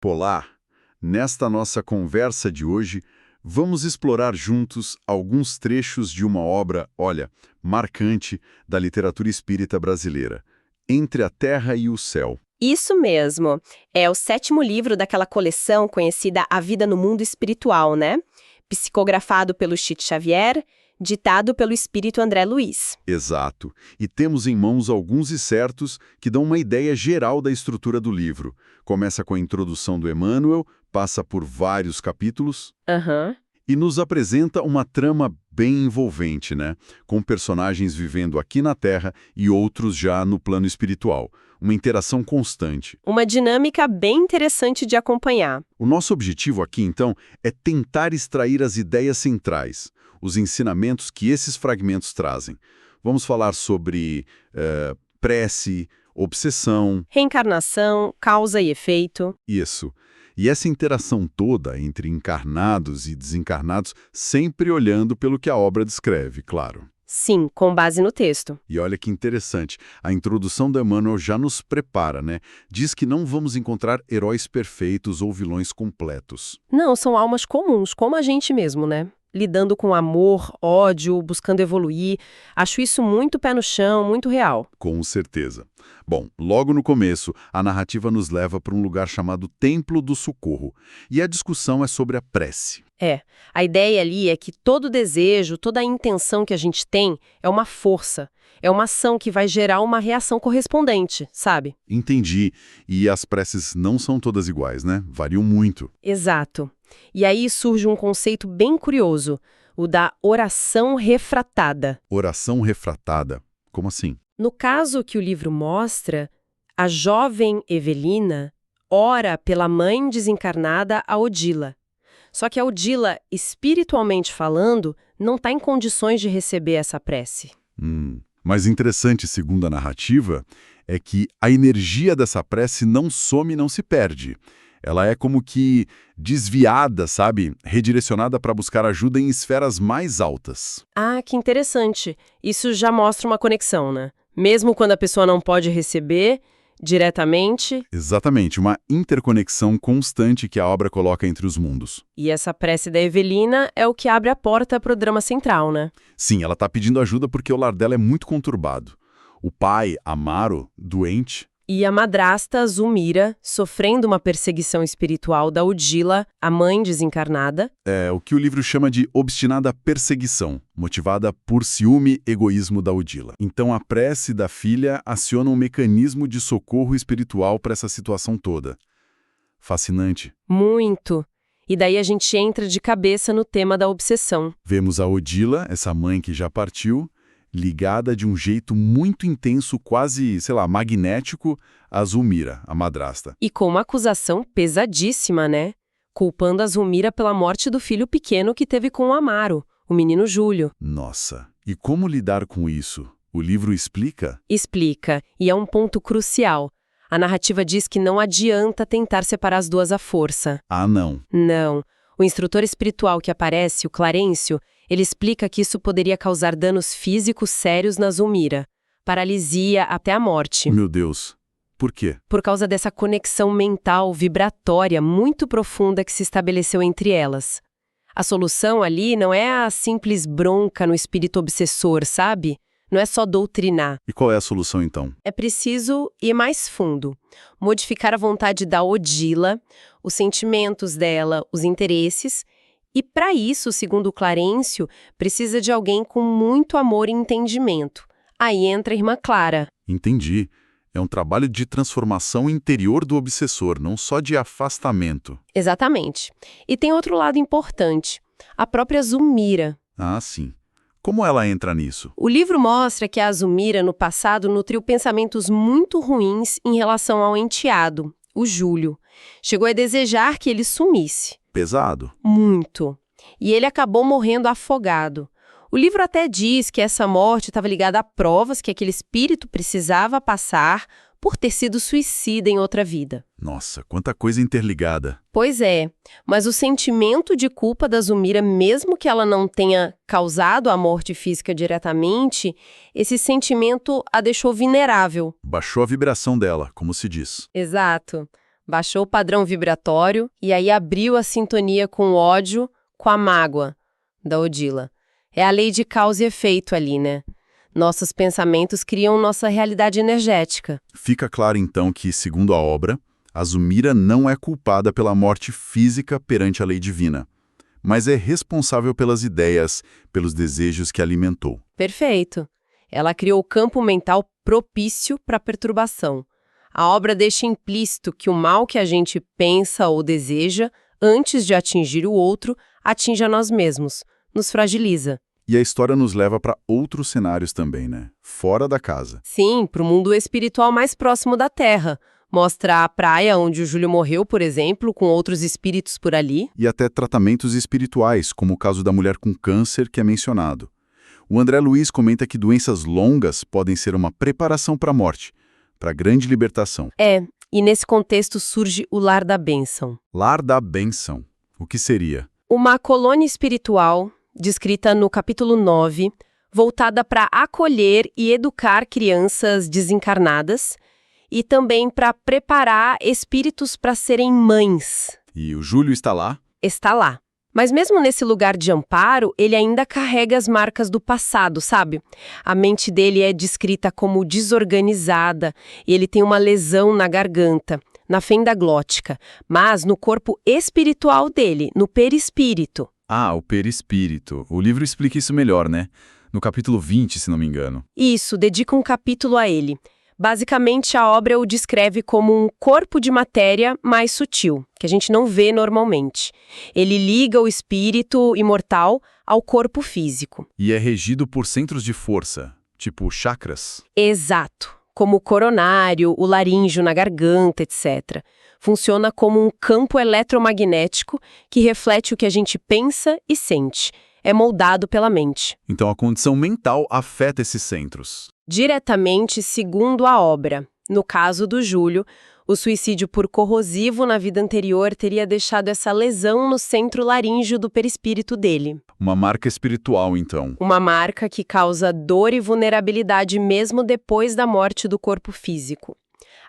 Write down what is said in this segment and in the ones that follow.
Polar, nesta nossa conversa de hoje, vamos explorar juntos alguns trechos de uma obra, olha, marcante da literatura espírita brasileira, Entre a Terra e o Céu. Isso mesmo. É o 7º livro daquela coleção conhecida A Vida no Mundo Espiritual, né? Psicografado pelo Chico Xavier, ditado pelo espírito André Luiz. Exato. E temos em mãos alguns excertos que dão uma ideia geral da estrutura do livro. Começa com a introdução do Emmanuel, passa por vários capítulos e nos apresenta uma trama bem envolvente, né? Com personagens vivendo aqui na Terra e outros já no plano espiritual. Uma interação constante. Uma dinâmica bem interessante de acompanhar. O nosso objetivo aqui, então, é tentar extrair as ideias centrais, os ensinamentos que esses fragmentos trazem. Vamos falar sobre prece, obsessão... Reencarnação, causa e efeito. Isso. E essa interação toda entre encarnados e desencarnados, sempre olhando pelo que a obra descreve, claro. Sim, com base no texto. E olha que interessante, a introdução do Emmanuel já nos prepara, né? Diz que não vamos encontrar heróis perfeitos ou vilões completos. Não, são almas comuns, como a gente mesmo, né? Lidando com amor, ódio, buscando evoluir. Acho isso muito pé no chão, muito real. Com certeza. Bom, logo no começo, a narrativa nos leva para um lugar chamado Templo do Socorro. E a discussão é sobre a prece. A ideia ali é que todo desejo, toda a intenção que a gente tem é uma força. É uma ação que vai gerar uma reação correspondente, sabe? Entendi. E as preces não são todas iguais, né? Variam muito. Exato. E aí surge um conceito bem curioso, o da oração refratada. Oração refratada? Como assim? No caso que o livro mostra, a jovem Evelina ora pela mãe desencarnada, a Odila. Só que a Odila, espiritualmente falando, não está em condições de receber essa prece. Mas interessante, segundo a narrativa, é que a energia dessa prece não some e não se perde. Ela é como que desviada, sabe? Redirecionada para buscar ajuda em esferas mais altas. Ah, que interessante. Isso já mostra uma conexão, né? Mesmo quando a pessoa não pode receber diretamente. Exatamente, uma interconexão constante que a obra coloca entre os mundos. E essa prece da Evelina é o que abre a porta para o drama central, né? Sim, ela está pedindo ajuda porque o lar dela é muito conturbado. O pai, Amaro, doente. E a madrasta, Zumira, sofrendo uma perseguição espiritual da Odila, a mãe desencarnada. É o que o livro chama de obstinada perseguição, motivada por ciúme e egoísmo da Odila. Então a prece da filha aciona um mecanismo de socorro espiritual para essa situação toda. Fascinante. Muito. E daí a gente entra de cabeça no tema da obsessão. Vemos a Odila, essa mãe que já partiu, ligada de um jeito muito intenso, quase, sei lá, magnético, a Zulmira, a madrasta. E com uma acusação pesadíssima, né? Culpando a Zulmira pela morte do filho pequeno que teve com o Amaro, o menino Júlio. Nossa, e como lidar com isso? O livro explica? Explica, e é um ponto crucial. A narrativa diz que não adianta tentar separar as duas à força. Ah, não. Não. O instrutor espiritual que aparece, o Clarencio, ele explica que isso poderia causar danos físicos sérios na Zulmira, paralisia até a morte. Meu Deus, por quê? Por causa dessa conexão mental vibratória muito profunda que se estabeleceu entre elas. A solução ali não é a simples bronca no espírito obsessor, sabe? Não é só doutrinar. E qual é a solução, então? É preciso ir mais fundo. Modificar a vontade da Odila, os sentimentos dela, os interesses. E para isso, segundo o Clarencio, precisa de alguém com muito amor e entendimento. Aí entra a irmã Clara. Entendi. É um trabalho de transformação interior do obsessor, não só de afastamento. Exatamente. E tem outro lado importante. A própria Zulmira. Ah, sim. Como ela entra nisso? O livro mostra que a Zulmira, no passado, nutriu pensamentos muito ruins em relação ao enteado, o Júlio. Chegou a desejar que ele sumisse. Pesado. Muito. E ele acabou morrendo afogado. O livro até diz que essa morte estava ligada a provas que aquele espírito precisava passar por ter sido suicida em outra vida. Nossa, quanta coisa interligada. Pois é, mas o sentimento de culpa da Zulmira, mesmo que ela não tenha causado a morte física diretamente, esse sentimento a deixou vulnerável. Baixou a vibração dela, como se diz. Exato. Baixou o padrão vibratório e aí abriu a sintonia com o ódio, com a mágoa da Odila. É a lei de causa e efeito ali, né? Nossos pensamentos criam nossa realidade energética. Fica claro, então, que, segundo a obra, Azumira não é culpada pela morte física perante a lei divina, mas é responsável pelas ideias, pelos desejos que alimentou. Perfeito. Ela criou o campo mental propício para a perturbação. A obra deixa implícito que o mal que a gente pensa ou deseja, antes de atingir o outro, atinge a nós mesmos, nos fragiliza. E a história nos leva para outros cenários também, né? Fora da casa. Sim, para o mundo espiritual mais próximo da Terra. Mostra a praia onde o Júlio morreu, por exemplo, com outros espíritos por ali. E até tratamentos espirituais, como o caso da mulher com câncer que é mencionado. O André Luiz comenta que doenças longas podem ser uma preparação para a morte, para a grande libertação. E nesse contexto surge o Lar da Bênção. Lar da Bênção. O que seria? Uma colônia espiritual, descrita no capítulo 9, voltada para acolher e educar crianças desencarnadas e também para preparar espíritos para serem mães. E o Júlio está lá? Está lá. Mas mesmo nesse lugar de amparo, ele ainda carrega as marcas do passado, sabe? A mente dele é descrita como desorganizada e ele tem uma lesão na garganta, na fenda glótica, mas no corpo espiritual dele, no perispírito. Ah, o perispírito. O livro explica isso melhor, né? No capítulo 20, se não me engano. Isso, dedica um capítulo a ele. Basicamente, a obra o descreve como um corpo de matéria mais sutil, que a gente não vê normalmente. Ele liga o espírito imortal ao corpo físico. E é regido por centros de força, tipo chakras. Exato, como o coronário, o laríngeo na garganta, etc. Funciona como um campo eletromagnético que reflete o que a gente pensa e sente. É moldado pela mente. Então a condição mental afeta esses centros. Diretamente segundo a obra. No caso do Júlio, o suicídio por corrosivo na vida anterior teria deixado essa lesão no centro laríngeo do perispírito dele. Uma marca espiritual, então. Uma marca que causa dor e vulnerabilidade mesmo depois da morte do corpo físico.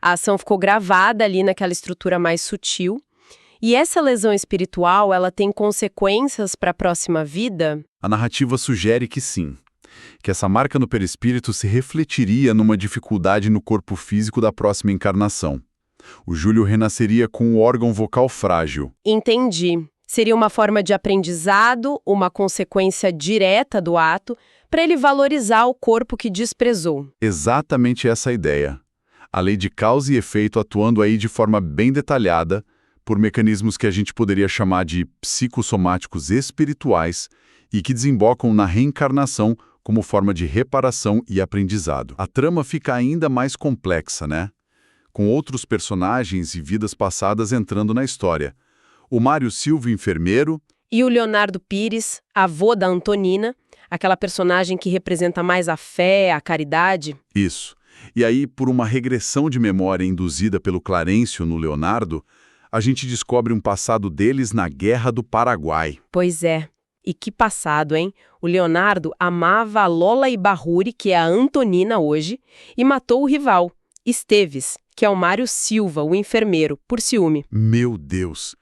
A ação ficou gravada ali naquela estrutura mais sutil. E essa lesão espiritual, ela tem consequências para a próxima vida? A narrativa sugere que sim. Que essa marca no perispírito se refletiria numa dificuldade no corpo físico da próxima encarnação. O Júlio renasceria com o órgão vocal frágil. Entendi. Seria uma forma de aprendizado, uma consequência direta do ato, para ele valorizar o corpo que desprezou. Exatamente essa a ideia. A lei de causa e efeito atuando aí de forma bem detalhada, por mecanismos que a gente poderia chamar de psicossomáticos espirituais e que desembocam na reencarnação como forma de reparação e aprendizado. A trama fica ainda mais complexa, né? Com outros personagens e vidas passadas entrando na história. O Mário Silva, enfermeiro. E o Leonardo Pires, avô da Antonina, aquela personagem que representa mais a fé, a caridade. Isso. E aí, por uma regressão de memória induzida pelo Clarencio no Leonardo, a gente descobre um passado deles na Guerra do Paraguai. Pois é. E que passado, hein? O Leonardo amava a Lola Ibarruri, que é a Antonina hoje, e matou o rival, Esteves, que é o Mário Silva, o enfermeiro, por ciúme. Meu Deus!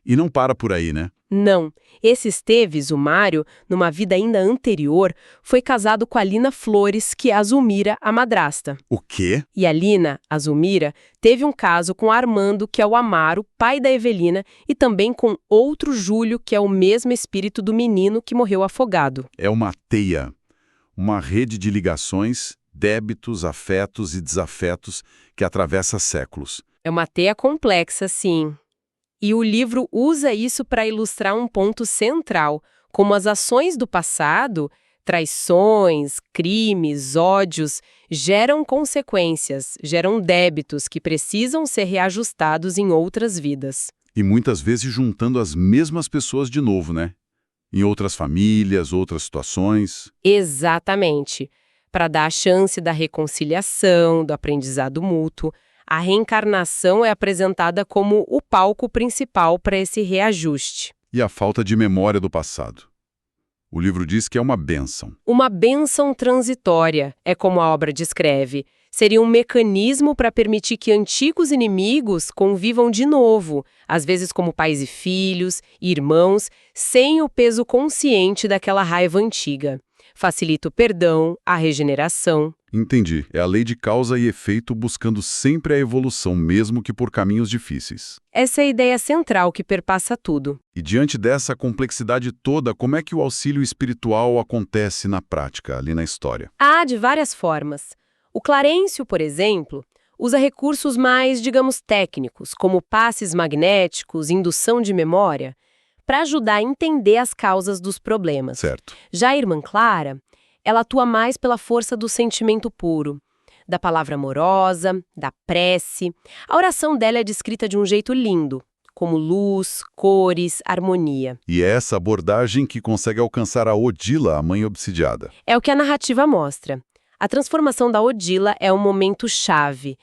E não para por aí, né? Não. Esse Esteves, o Mário, numa vida ainda anterior, foi casado com a Lina Flores, que é a Zulmira, a madrasta. O quê? E a Lina, a Zulmira, teve um caso com Armando, que é o Amaro, pai da Evelina, e também com outro Júlio, que é o mesmo espírito do menino que morreu afogado. É uma teia, uma rede de ligações, débitos, afetos e desafetos que atravessa séculos. É uma teia complexa, sim. E o livro usa isso para ilustrar um ponto central, como as ações do passado, traições, crimes, ódios, geram consequências, geram débitos que precisam ser reajustados em outras vidas. E muitas vezes juntando as mesmas pessoas de novo, né? Em outras famílias, outras situações. Exatamente. Para dar a chance da reconciliação, do aprendizado mútuo, a reencarnação é apresentada como o palco principal para esse reajuste. E a falta de memória do passado. O livro diz que é uma bênção. Uma bênção transitória, é como a obra descreve. Seria um mecanismo para permitir que antigos inimigos convivam de novo, às vezes como pais e filhos, irmãos, sem o peso consciente daquela raiva antiga. Facilita o perdão, a regeneração. Entendi. É a lei de causa e efeito buscando sempre a evolução, mesmo que por caminhos difíceis. Essa é a ideia central que perpassa tudo. E diante dessa complexidade toda, como é que o auxílio espiritual acontece na prática, ali na história? Há de várias formas. O Clarencio, por exemplo, usa recursos mais, digamos, técnicos, como passes magnéticos, indução de memória, para ajudar a entender as causas dos problemas. Certo. Já a irmã Clara, ela atua mais pela força do sentimento puro, da palavra amorosa, da prece. A oração dela é descrita de um jeito lindo, como luz, cores, harmonia. E é essa abordagem que consegue alcançar a Odila, a mãe obsidiada. É o que a narrativa mostra. A transformação da Odila é um momento chave.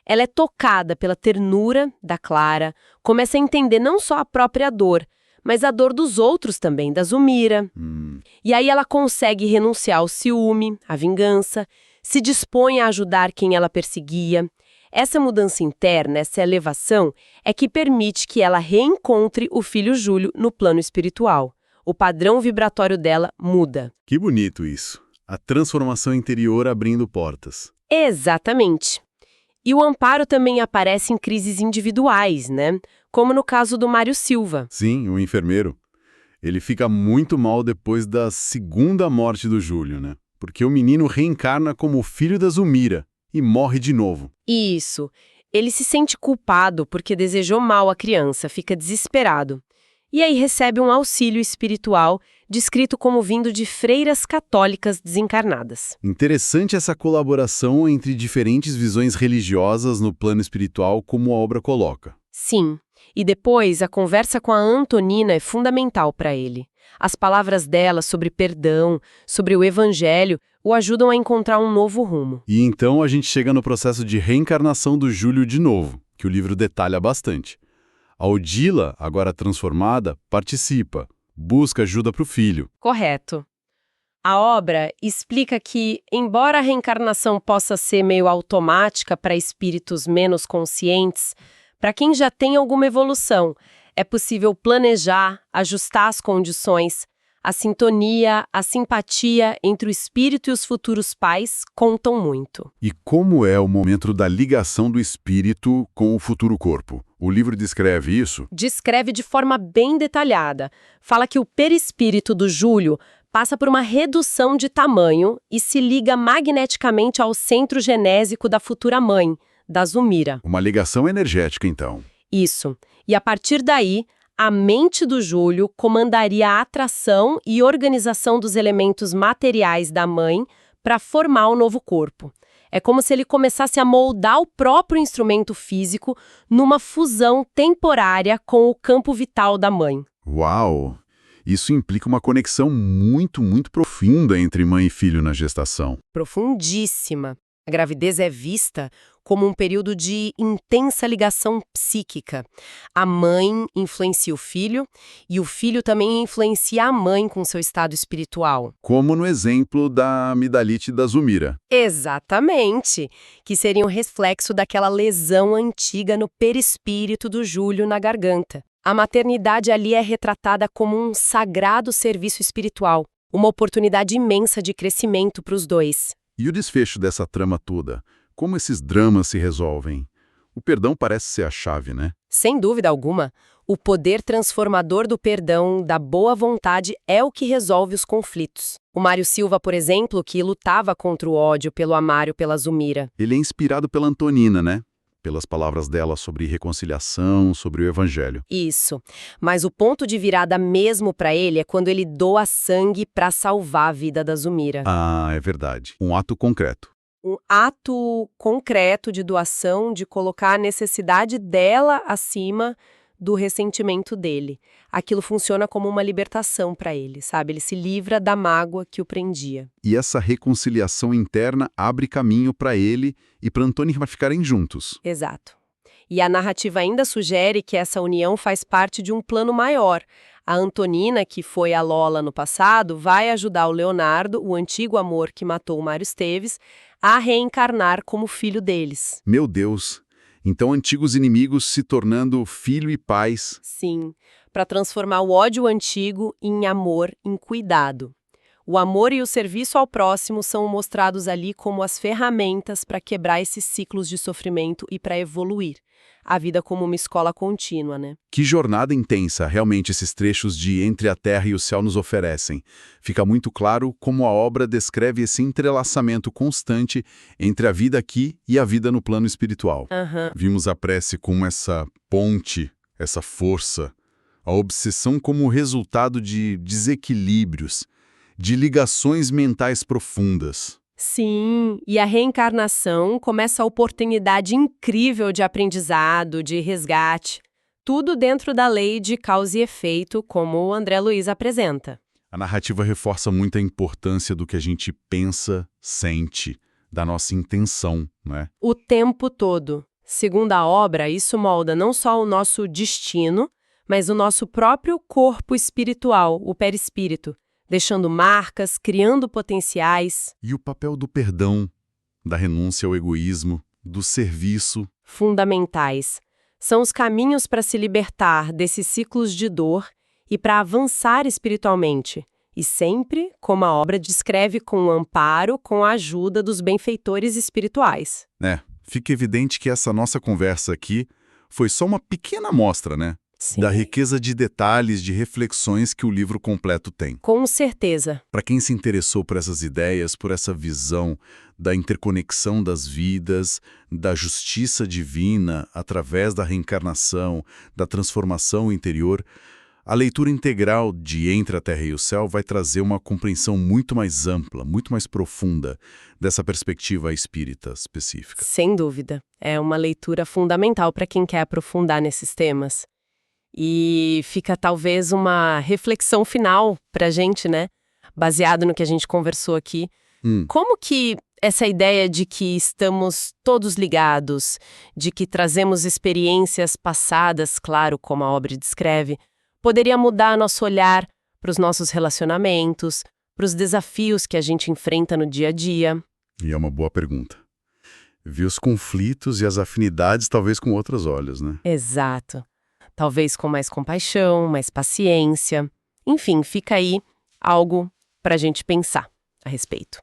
Ela é tocada pela ternura da Clara, começa a entender não só a própria dor, mas a dor dos outros também, da Zumira. E aí ela consegue renunciar ao ciúme, à vingança, se dispõe a ajudar quem ela perseguia. Essa mudança interna, essa elevação, é que permite que ela reencontre o filho Júlio no plano espiritual. O padrão vibratório dela muda. Que bonito isso. A transformação interior abrindo portas. Exatamente. E o amparo também aparece em crises individuais, né? Como no caso do Mário Silva. Sim, o enfermeiro. Ele fica muito mal depois da segunda morte do Júlio, né? Porque o menino reencarna como o filho da Zumira e morre de novo. Isso. Ele se sente culpado porque desejou mal à criança, fica desesperado. E aí recebe um auxílio espiritual descrito como vindo de freiras católicas desencarnadas. Interessante essa colaboração entre diferentes visões religiosas no plano espiritual, como a obra coloca. Sim. E depois, a conversa com a Antonina é fundamental para ele. As palavras dela sobre perdão, sobre o evangelho, o ajudam a encontrar um novo rumo. E então a gente chega no processo de reencarnação do Júlio de novo, que o livro detalha bastante. A Odila, agora transformada, participa, busca ajuda para o filho. Correto. A obra explica que, embora a reencarnação possa ser meio automática para espíritos menos conscientes, para quem já tem alguma evolução, é possível planejar, ajustar as condições. A sintonia, a simpatia entre o espírito e os futuros pais contam muito. E como é o momento da ligação do espírito com o futuro corpo? O livro descreve isso? Descreve de forma bem detalhada. Fala que o perispírito do Júlio passa por uma redução de tamanho e se liga magneticamente ao centro genésico da futura mãe, da Zumira. Uma ligação energética, então. Isso. E a partir daí, a mente do Júlio comandaria a atração e organização dos elementos materiais da mãe para formar o novo corpo. É como se ele começasse a moldar o próprio instrumento físico numa fusão temporária com o campo vital da mãe. Uau! Isso implica uma conexão muito, muito profunda entre mãe e filho na gestação. Profundíssima. A gravidez é vista como um período de intensa ligação psíquica. A mãe influencia o filho e o filho também influencia a mãe com seu estado espiritual. Como no exemplo da amidalite da Zumira. Exatamente, que seria um reflexo daquela lesão antiga no perispírito do Júlio na garganta. A maternidade ali é retratada como um sagrado serviço espiritual, uma oportunidade imensa de crescimento para os dois. E o desfecho dessa trama toda? Como esses dramas se resolvem? O perdão parece ser a chave, né? Sem dúvida alguma, o poder transformador do perdão, da boa vontade, é o que resolve os conflitos. O Mário Silva, por exemplo, que lutava contra o ódio pelo Amário, pela Zumira. Ele é inspirado pela Antonina, né? Pelas palavras dela sobre reconciliação, sobre o evangelho. Isso. Mas o ponto de virada mesmo para ele é quando ele doa sangue para salvar a vida da Zumira. Ah, é verdade. Um ato concreto. Um ato concreto de doação, de colocar a necessidade dela acima do ressentimento dele. Aquilo funciona como uma libertação para ele, sabe? Ele se livra da mágoa que o prendia. E essa reconciliação interna abre caminho para ele e para Antônio ficarem juntos. Exato. E a narrativa ainda sugere que essa união faz parte de um plano maior. A Antonina, que foi a Lola no passado, vai ajudar o Leonardo, o antigo amor que matou o Mário Esteves, a reencarnar como filho deles. Meu Deus! Então antigos inimigos se tornando filho e pais. Sim, para transformar o ódio antigo em amor, em cuidado. O amor e o serviço ao próximo são mostrados ali como as ferramentas para quebrar esses ciclos de sofrimento e para evoluir. A vida como uma escola contínua, né? Que jornada intensa realmente esses trechos de Entre a Terra e o Céu nos oferecem. Fica muito claro como a obra descreve esse entrelaçamento constante entre a vida aqui e a vida no plano espiritual. Vimos a prece como essa ponte, essa força, a obsessão como resultado de desequilíbrios, de ligações mentais profundas. Sim, e a reencarnação começa a oportunidade incrível de aprendizado, de resgate, tudo dentro da lei de causa e efeito, como o André Luiz apresenta. A narrativa reforça muito a importância do que a gente pensa, sente, da nossa intenção, né? O tempo todo. Segundo a obra, isso molda não só o nosso destino, mas o nosso próprio corpo espiritual, o perispírito, deixando marcas, criando potenciais. E o papel do perdão, da renúncia ao egoísmo, do serviço. Fundamentais. São os caminhos para se libertar desses ciclos de dor e para avançar espiritualmente. E sempre, como a obra descreve, com o amparo, com a ajuda dos benfeitores espirituais. Fica evidente que essa nossa conversa aqui foi só uma pequena amostra, né? Sim. Da riqueza de detalhes, de reflexões que o livro completo tem. Com certeza. Para quem se interessou por essas ideias, por essa visão da interconexão das vidas, da justiça divina através da reencarnação, da transformação interior, a leitura integral de Entre a Terra e o Céu vai trazer uma compreensão muito mais ampla, muito mais profunda dessa perspectiva espírita específica. Sem dúvida. É uma leitura fundamental para quem quer aprofundar nesses temas. E fica talvez uma reflexão final para a gente, né? Baseado no que a gente conversou aqui. Como que essa ideia de que estamos todos ligados, de que trazemos experiências passadas, claro, como a obra descreve, poderia mudar nosso olhar para os nossos relacionamentos, para os desafios que a gente enfrenta no dia a dia? E é uma boa pergunta. Ver os conflitos e as afinidades talvez com outros olhos, né? Exato. Talvez com mais compaixão, mais paciência. Enfim, fica aí algo para a gente pensar a respeito.